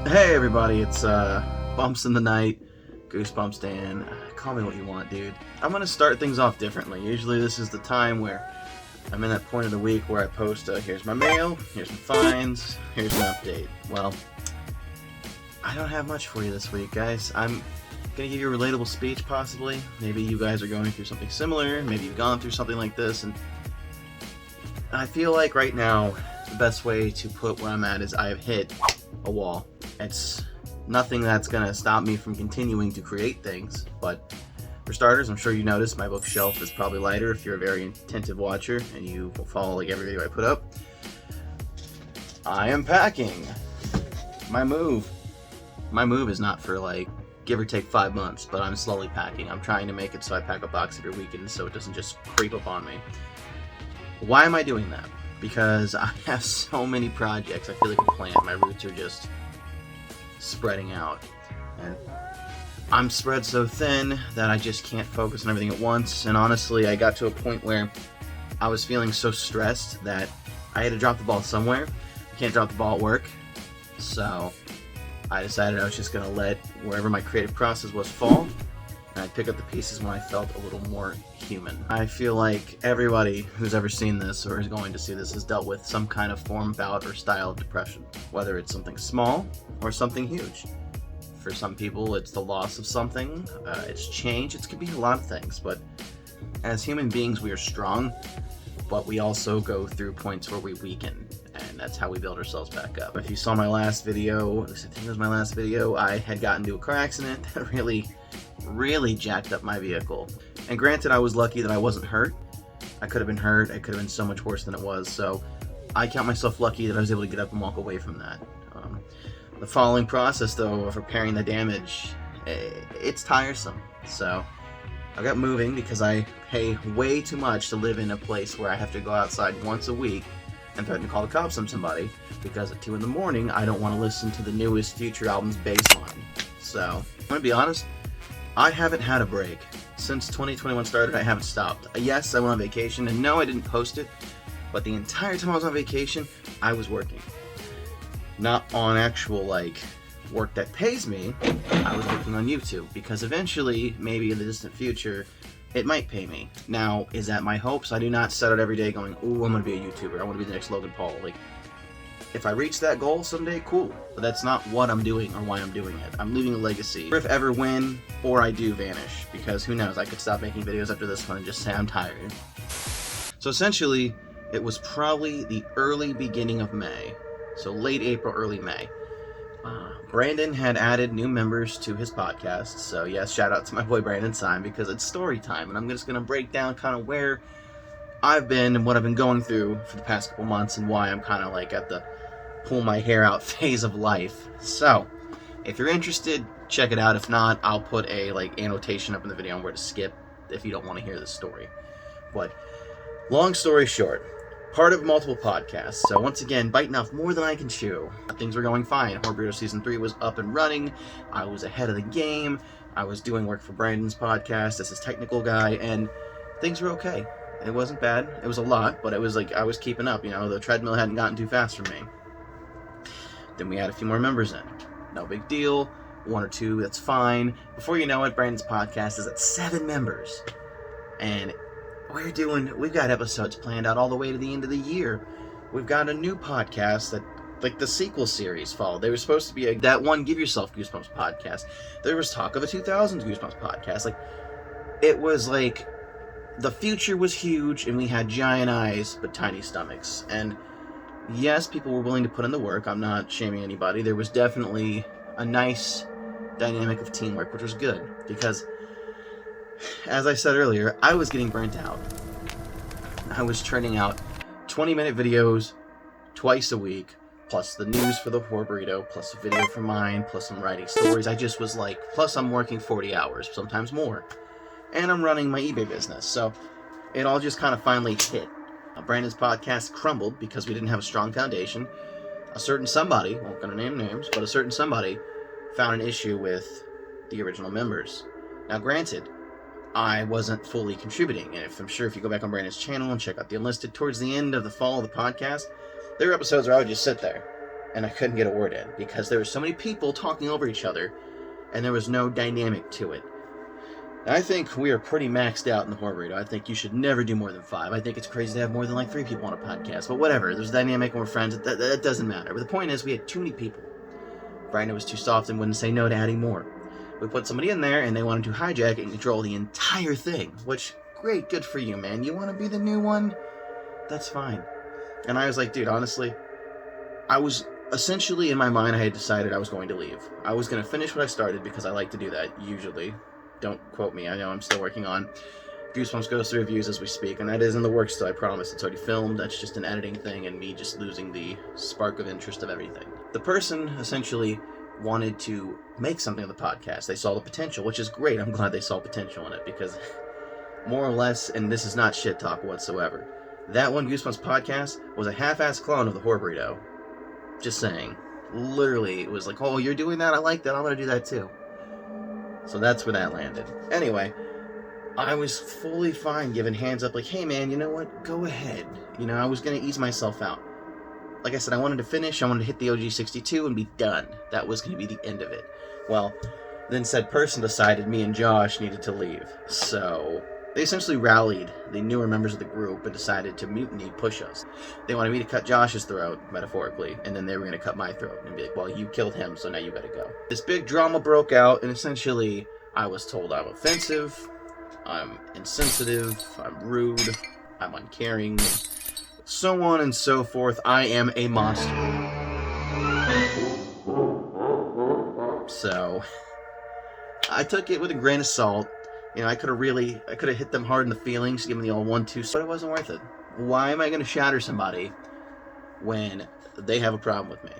Hey everybody, it's Bumps in the Night, Goosebumps Dan. Call me what you want, dude. I'm gonna start things off differently. Usually this is the time where I'm in that point of the week where I post, here's my mail, here's my finds, here's an update. Well, I don't have much for you this week, guys. I'm gonna give you a relatable speech, possibly. Maybe you guys are going through something similar, maybe you've gone through something like this, and I feel like right now, the best way to put where I'm at is I have hit a wall. It's nothing that's gonna stop me from continuing to create things, but for starters, I'm sure you noticed my bookshelf is probably lighter if you're a very attentive watcher and you will follow like every video I put up. I am packing. My move is not for like give or take 5 months, but I'm slowly packing. I'm trying to make it so I pack a box every weekend so it doesn't just creep up on me. Why am I doing that? Because I have so many projects. I feel like a plant. My roots are just spreading out, and I'm spread so thin that I just can't focus on everything at once. And honestly, I got to a point where I was feeling so stressed that I had to drop the ball somewhere. I can't drop the ball at work, so I decided I was just gonna let wherever my creative process was fall, and I'd pick up the pieces when I felt a little more human. I feel like everybody who's ever seen this or is going to see this has dealt with some kind of form, bout, or style of depression, whether it's something small or something huge. For some people, it's the loss of something, it's change, it could be a lot of things, but as human beings, we are strong, but we also go through points where we weaken, and that's how we build ourselves back up. If you saw my last video, I think it was my last video, I had gotten into a car accident that really jacked up my vehicle. And granted, I was lucky that I wasn't hurt. I could have been hurt, it could have been so much worse than it was, so I count myself lucky that I was able to get up and walk away from that. The following process, though, of repairing the damage, it's tiresome. So I got moving because I pay way too much to live in a place where I have to go outside once a week and threaten to call the cops on somebody because at 2 in the morning I don't want to listen to the newest Future album's bass line. So I'm gonna be honest, I haven't had a break. Since 2021 started, I haven't stopped. Yes, I went on vacation, and no, I didn't post it, but the entire time I was on vacation, I was working. Not on actual, like, work that pays me, I was working on YouTube, because eventually, maybe in the distant future, it might pay me. Now, is that my hopes? I do not set out every day going, ooh, I'm gonna be a YouTuber, I wanna be the next Logan Paul. Like, if I reach that goal someday, cool. But that's not what I'm doing or why I'm doing it. I'm leaving a legacy. Or if ever win, or I do vanish, because who knows, I could stop making videos after this one and just say I'm tired. So essentially, it was probably the early beginning of May. So late April, early May. Brandon had added new members to his podcast. So yes, shout out to my boy Brandon Syme because it's story time. And I'm just going to break down kind of where I've been and what I've been going through for the past couple months and why I'm kind of like at the pull my hair out phase of life. So if you're interested, check it out. If not, I'll put a like annotation up in the video on where to skip if you don't want to hear the story. But long story short, part of multiple podcasts, so once again, biting off more than I can chew. Things were going fine. Horror Burrito Season 3 was up and running. I was ahead of the game. I was doing work for Brandon's podcast as his technical guy, and things were okay. It wasn't bad. It was a lot, but it was like I was keeping up, you know, the treadmill hadn't gotten too fast for me. Then we had a few more members in. No big deal. 1 or 2, that's fine. Before you know it, Brandon's podcast is at 7 members. And we've got episodes planned out all the way to the end of the year. We've got a new podcast that, like the sequel series followed. There was supposed to be that one Give Yourself Goosebumps podcast. There was talk of a 2000s Goosebumps podcast. Like, it was like, the future was huge and we had giant eyes but tiny stomachs. And yes, people were willing to put in the work. I'm not shaming anybody. There was definitely a nice dynamic of teamwork, which was good because, as I said earlier, I was getting burnt out. I was churning out 20-minute videos twice a week, plus the news for the Horror Burrito, plus a video for mine, plus I'm writing stories. I just was like, plus I'm working 40 hours, sometimes more. And I'm running my eBay business, so it all just kind of finally hit. Brandon's podcast crumbled because we didn't have a strong foundation. A certain somebody, won't gonna name names, but a certain somebody found an issue with the original members. Now granted, I wasn't fully contributing, and I'm sure if you go back on Brandon's channel and check out the Unlisted, towards the end of the fall of the podcast, there were episodes where I would just sit there and I couldn't get a word in because there were so many people talking over each other, and there was no dynamic to it. I think we are pretty maxed out in the horror burrito. I think you should never do more than 5. I think it's crazy to have more than like 3 people on a podcast, but whatever. There's dynamic and we're friends. That doesn't matter. But the point is, we had too many people. Brandon was too soft and wouldn't say no to adding more. We put somebody in there, and they wanted to hijack and control the entire thing, which, great, good for you, man. You want to be the new one? That's fine. And I was like, dude, honestly, I was essentially, in my mind, I had decided I was going to leave. I was going to finish what I started because I like to do that, usually. Don't quote me. I know I'm still working on Goosebumps Goes Through Reviews as we speak, and that is in the works still, I promise. It's already filmed. That's just an editing thing and me just losing the spark of interest of everything. The person essentially wanted to make something of the podcast. They saw the potential, which is great. I'm glad they saw potential in it because more or less, and this is not shit talk whatsoever, that one Goosebumps podcast was a half-ass clone of the Horror Burrito. Just saying. Literally, it was like, oh, you're doing that? I like that. I'm going to do that too. So that's where that landed. Anyway, I was fully fine giving hands up like, hey man, you know what? Go ahead. You know, I was going to ease myself out. Like I said, I wanted to finish. I wanted to hit the OG 62 and be done. That was going to be the end of it. Well, then said person decided me and Josh needed to leave. So they essentially rallied the newer members of the group and decided to mutiny push us. They wanted me to cut Josh's throat, metaphorically, and then they were going to cut my throat and be like, well, you killed him, so now you got to go. This big drama broke out, and essentially I was told I'm offensive, I'm insensitive, I'm rude, I'm uncaring, so on and so forth. I am a monster. So I took it with a grain of salt. You know, I could have hit them hard in the feelings, give them the old 1-2, but it wasn't worth it. Why am I going to shatter somebody when they have a problem with me?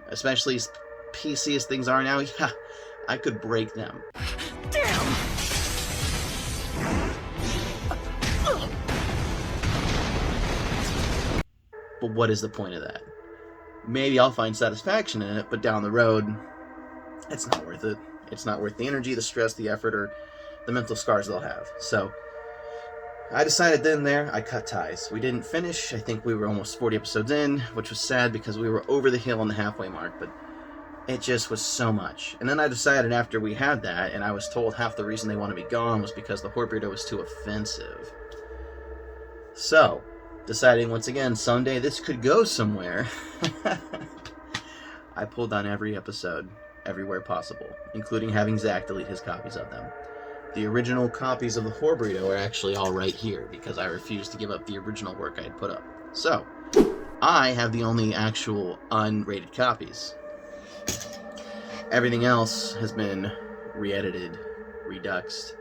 Especially as PC as things are now, yeah, I could break them. Damn! But what is the point of that? Maybe I'll find satisfaction in it, but down the road, it's not worth it. It's not worth the energy, the stress, the effort, or the mental scars they'll have. So I decided then there, I cut ties. We didn't finish. I think we were almost 40 episodes in, which was sad because we were over the hill on the halfway mark, but it just was so much. And then I decided after we had that, and I was told half the reason they wanted me gone was because the Horror Burrito was too offensive. So, deciding once again, someday this could go somewhere, I pulled down every episode, everywhere possible, including having Zach delete his copies of them. The original copies of the Horror Burrito are actually all right here, because I refused to give up the original work I had put up. So, I have the only actual unrated copies. Everything else has been re-edited, reduxed,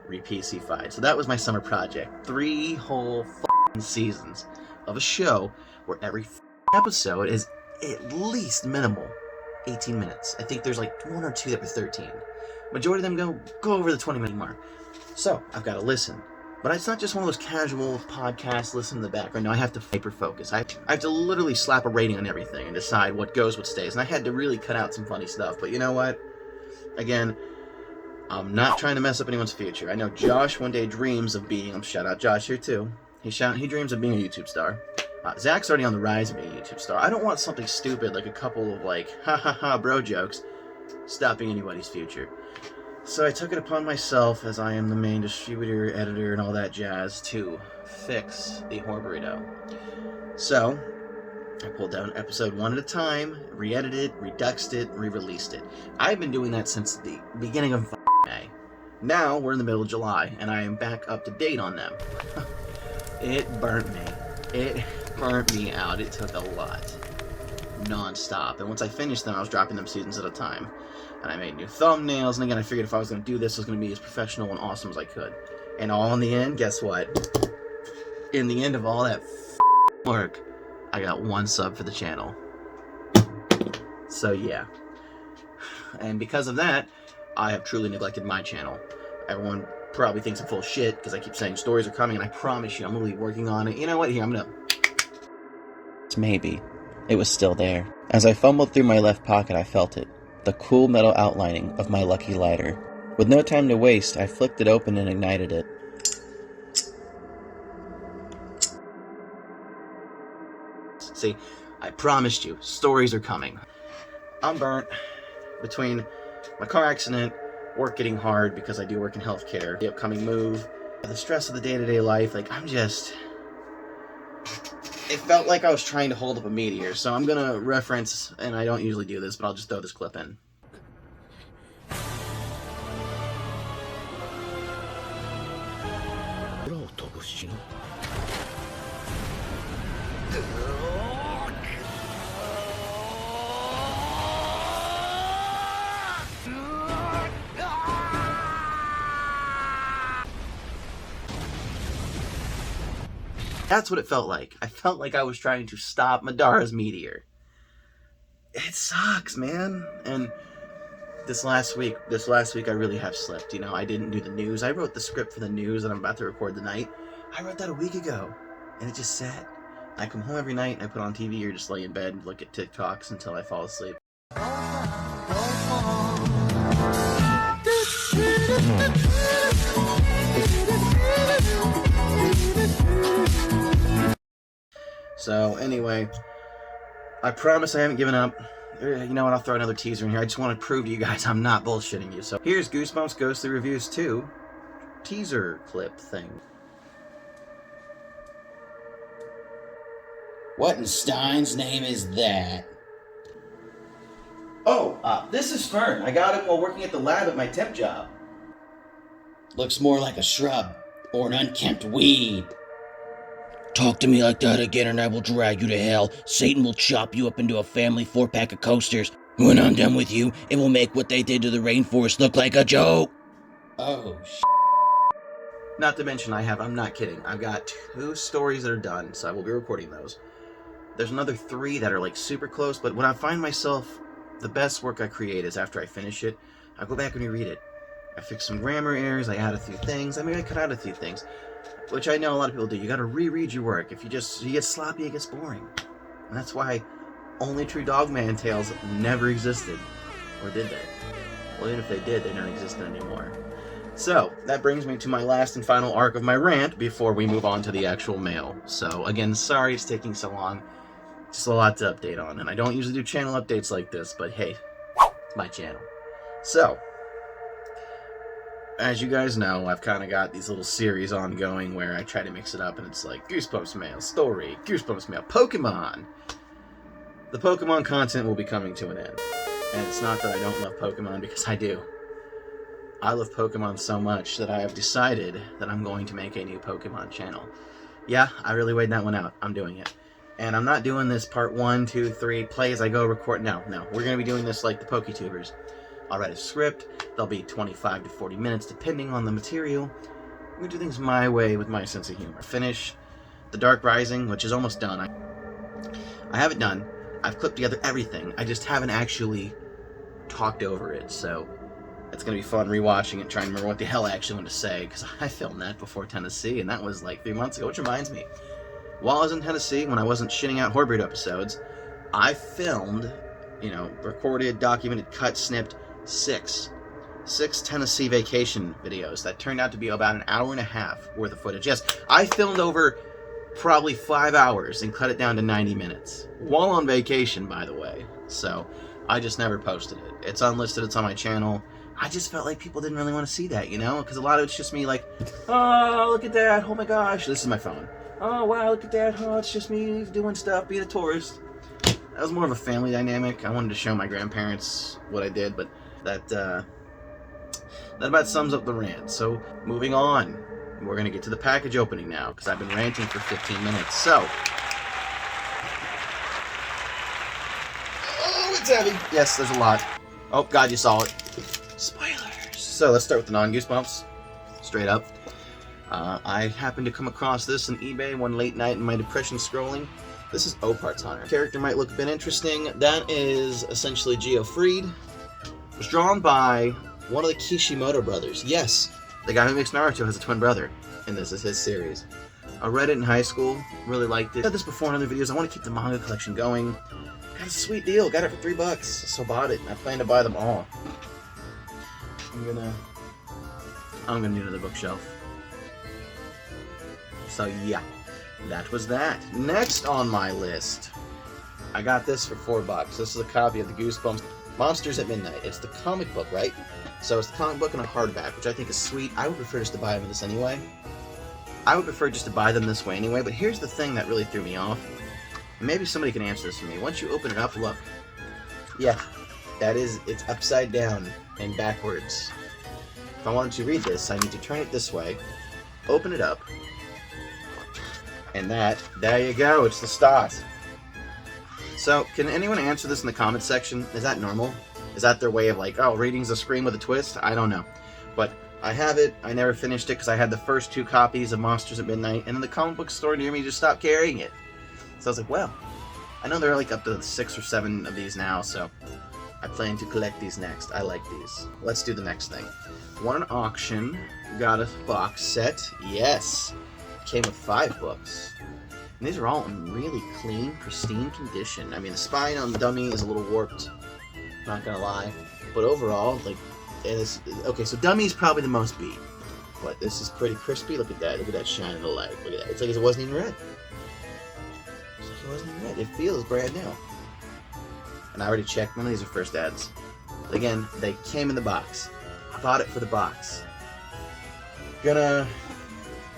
re-PC-fied. So that was my summer project. 3 whole f***ing seasons of a show where every episode is at least minimal 18 minutes. I think there's like 1 or 2 that were 13. Majority of them go over the 20-minute mark. So, I've got to listen. But it's not just one of those casual podcasts, listen in the background. No, I have to hyper-focus. I have to literally slap a rating on everything and decide what goes, what stays. And I had to really cut out some funny stuff. But you know what? Again, I'm not trying to mess up anyone's future. I know Josh one day dreams of being, shout out Josh here too. He dreams of being a YouTube star. Zach's already on the rise of being a YouTube star. I don't want something stupid like a couple of like, ha ha ha bro jokes stopping anybody's future. So I took it upon myself, as I am the main distributor, editor, and all that jazz, to fix the Horror Burrito. So, I pulled down episode 1 at a time, re-edited, reduxed it, re-released it. I've been doing that since the beginning of May. Now, we're in the middle of July, and I am back up to date on them. It burnt me. It burnt me out. It took a lot. Non-stop. And once I finished them, I was dropping them seasons at a time. And I made new thumbnails, and again, I figured if I was going to do this, it was going to be as professional and awesome as I could. And all in the end, guess what? In the end of all that work, I got 1 sub for the channel. So yeah. And because of that, I have truly neglected my channel. Everyone probably thinks I'm full of shit, because I keep saying stories are coming, and I promise you, I'm going to be working on it. You know what? Here, I'm going to... Maybe. It was still there. As I fumbled through my left pocket, I felt it. The cool metal outlining of my lucky lighter. With no time to waste, I flicked it open and ignited it. See, I promised you, stories are coming. I'm burnt between my car accident, work getting hard because I do work in healthcare, the upcoming move, the stress of the day-to-day life. Like, it felt like I was trying to hold up a meteor. So I'm gonna reference, and I don't usually do this, but I'll just throw this clip in. That's what it felt like. I felt like I was trying to stop Madara's meteor. It sucks, man. And this last week I really have slipped. You know, I didn't do the news. I wrote the script for the news that I'm about to record tonight. I wrote that a week ago, and it just sat. I come home every night and I put on TV or just lay in bed and look at TikToks until I fall asleep. So anyway, I promise I haven't given up. You know what, I'll throw another teaser in here. I just want to prove to you guys I'm not bullshitting you. So here's Goosebumps Goes Through Reviews 2 teaser clip thing. What in Stein's name is that? Oh, this is Fern. I got him while working at the lab at my temp job. Looks more like a shrub or an unkempt weed. Talk to me like that again and I will drag you to hell. Satan will chop you up into a family 4-pack of coasters. When I'm done with you, it will make what they did to the rainforest look like a joke. Oh, Not to mention I'm not kidding, I've got 2 stories that are done, so I will be recording those. There's another 3 that are like super close, but when I find myself, the best work I create is after I finish it, I go back and reread it. I fix some grammar errors, I add a few things, I cut out a few things. Which I know a lot of people do. You gotta reread your work. If you get sloppy, it gets boring. And that's why only true Dogman tales never existed. Or did they? Well, even if they did, they don't exist anymore. So, that brings me to my last and final arc of my rant before we move on to the actual mail. So, again, sorry it's taking so long. Just a lot to update on. And I don't usually do channel updates like this, but hey, it's my channel. So, as you guys know, I've kind of got these little series ongoing where I try to mix it up, and it's like Goosebumps Mail, Story, Goosebumps Mail, Pokemon. The Pokemon content will be coming to an end. And it's not that I don't love Pokemon, because I do. I love Pokemon so much that I have decided that I'm going to make a new Pokemon channel. Yeah, I really weighed that one out. I'm doing it. And I'm not doing this part 1, 2, 3, play as I go, record. No. We're going to be doing this like the PokeTubers. I'll write a script. They'll be 25 to 40 minutes, depending on the material. I'm going to do things my way with my sense of humor. Finish The Dark Rising, which is almost done. I have it done. I've clipped together everything. I just haven't actually talked over it, so it's going to be fun rewatching it, trying to remember what the hell I actually want to say, because I filmed that before Tennessee, and that was like 3 months ago, which reminds me. While I was in Tennessee, when I wasn't shitting out Horror Breed episodes, I filmed, recorded, documented, cut, snipped, 6 Tennessee vacation videos that turned out to be about an hour and a half worth of footage. Yes, I filmed over probably 5 hours and cut it down to 90 minutes. While on vacation, by the way. So, I just never posted it. It's unlisted, it's on my channel. I just felt like people didn't really want to see that, Because a lot of it's just me like, oh, look at that, oh my gosh, this is my phone. Oh, wow, look at that, oh, it's just me doing stuff, being a tourist. That was more of a family dynamic. I wanted to show my grandparents what I did, but that about sums up the rant. So, moving on. We're going to get to the package opening now, because I've been ranting for 15 minutes. So, oh, it's heavy. Yes, there's a lot. Oh, God, you saw it. Spoilers. So, let's start with the non-Goosebumps. Straight up. I happened to come across this on eBay one late night in my depression scrolling. This is Opart's Hunter. Character might look a bit interesting. That is essentially Geo Freed. It was drawn by one of the Kishimoto brothers. Yes, the guy who makes Naruto has a twin brother, and this is his series. I read it in high school, really liked it. I said this before in other videos, I want to keep the manga collection going. Got a sweet deal, got it for $3, so bought it. I plan to buy them all. I'm gonna do another bookshelf. So yeah, that was that. Next on my list, I got this for $4. This is a copy of the Goosebumps Monsters at Midnight. It's the comic book, right? So it's the comic book in a hardback, which I think is sweet. I would prefer just to buy them this anyway. I would prefer just to buy them this way anyway, but here's the thing that really threw me off. Maybe somebody can answer this for me. Once you open it up, look. Yeah, it's upside down and backwards. If I wanted to read this, I need to turn it this way, open it up, and there you go, it's the start. So, can anyone answer this in the comments section? Is that normal? Is that their way of like, oh, reading's a scream with a twist? I don't know. But I have it. I never finished it because I had the first 2 copies of Monsters at Midnight, and then the comic book store near me just stopped carrying it. So I was like, well, I know there are like up to 6 or 7 of these now, so I plan to collect these next. I like these. Let's do the next thing. Won an auction, got a box set. Yes, came with 5 books. And these are all in really clean, pristine condition. I mean, the spine on the dummy is a little warped, not gonna lie. But overall, like, okay, so dummy's probably the most beat. But this is pretty crispy. Look at that. Look at that shine in the light. Look at that. It's like it wasn't even red. It's like it wasn't even red. It feels brand new. And I already checked. None of these are first ads. But again, they came in the box. I bought it for the box. Gonna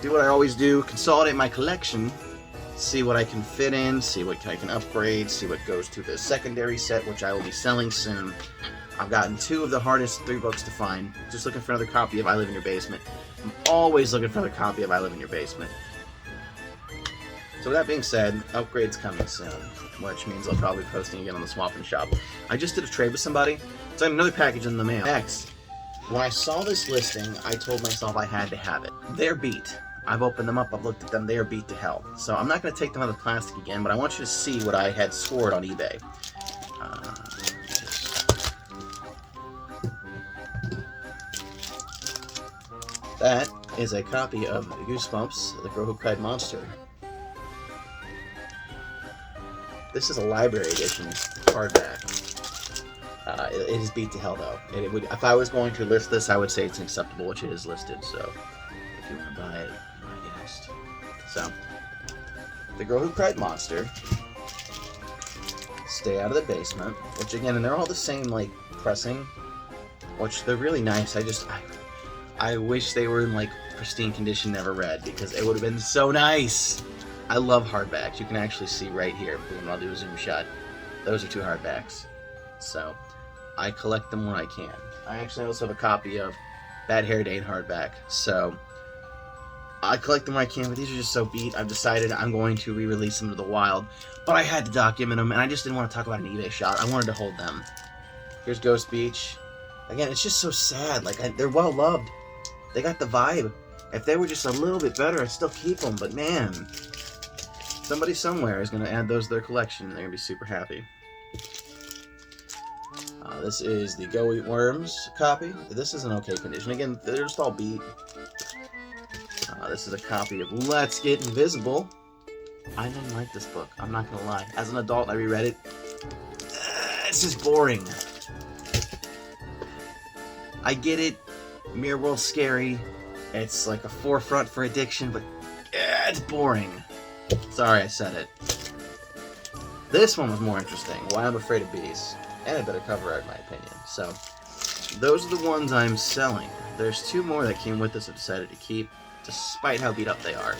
do what I always do. Consolidate my collection. See what I can fit in. See what I can upgrade. See what goes to the secondary set, which I will be selling soon. I've gotten 2 of the hardest 3 books to find. Just looking for another copy of I Live in Your Basement. I'm always looking for another copy of I Live in Your Basement. So with that being said, upgrades coming soon, which means I'll probably be posting again on the Swap and Shop. I just did a trade with somebody, so I have another package in the mail. Next, when I saw this listing, I told myself I had to have it. They're beat. I've opened them up, I've looked at them, they are beat to hell. So I'm not going to take them out of the plastic again, but I want you to see what I had scored on eBay. That is a copy of Goosebumps, The Girl Who Cried Monster. This is a library edition, hardback. It is beat to hell, though. If I was going to list this, I would say it's acceptable, which it is listed, so if you want to buy it, my guest. So, The Girl Who Cried Monster, Stay Out of the Basement, which again, and they're all the same, like, pressing, which they're really nice. I wish they were in like pristine condition, never read, because it would have been so nice. I love hardbacks. You can actually see right here. Boom, I'll do a zoom shot. Those are 2 hardbacks. So I collect them when I can. I actually also have a copy of Bad Hair Day in hardback. So I collect them when I can, but these are just so beat. I've decided I'm going to re-release them to the wild. But I had to document them, and I just didn't want to talk about an eBay shot. I wanted to hold them. Here's Ghost Beach. Again, it's just so sad. Like, they're well loved. They got the vibe. If they were just a little bit better, I'd still keep them. But man, somebody somewhere is going to add those to their collection. They're going to be super happy. This is the Go Eat Worms copy. This is in okay condition. Again, they're just all beat. This is a copy of Let's Get Invisible. I didn't like this book. I'm not going to lie. As an adult, I reread it. It's just boring. I get it. Mirror World's scary. It's like a forefront for addiction, but it's boring. Sorry I said it. This one was more interesting. Why I'm Afraid of Bees. And a better cover art, in my opinion. So, those are the ones I'm selling. There's 2 more that came with this I decided to keep, despite how beat up they are.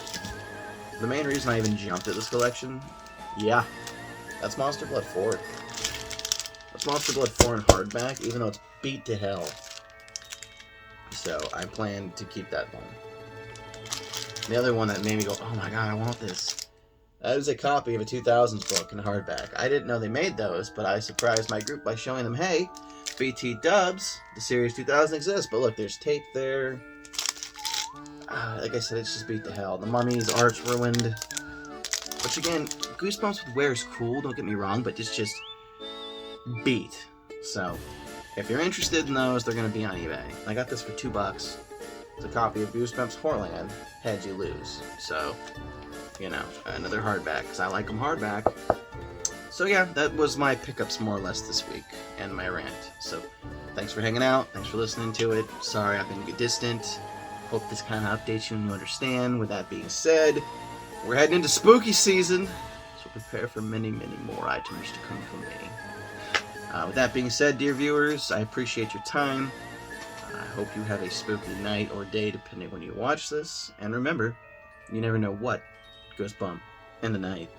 The main reason I even jumped at this collection, yeah, that's Monster Blood 4. That's Monster Blood 4 in hardback, even though it's beat to hell. So I plan to keep that one. The other one that made me go, oh my god, I want this. That is a copy of a 2000s book in hardback. I didn't know they made those, but I surprised my group by showing them, hey, BT Dubs, the Series 2000 exists. But look, there's tape there. Like I said, it's just beat to hell. The Mummy's art's ruined. Which again, Goosebumps with wear is cool, don't get me wrong, but it's just beat. So, if you're interested in those, they're going to be on eBay. I got this for $2. It's a copy of Goosebumps Horrorland, Heads You Lose. So, you know, another hardback, because I like them hardback. So yeah, that was my pickups more or less this week, and my rant. So, thanks for hanging out, thanks for listening to it. Sorry I've been distant. Hope this kind of updates you and you understand. With that being said, we're heading into spooky season. So prepare for many, many more items to come from me. With that being said, dear viewers, I appreciate your time. I hope you have a spooky night or day, depending when you watch this. And remember, you never know what goes bump in the night.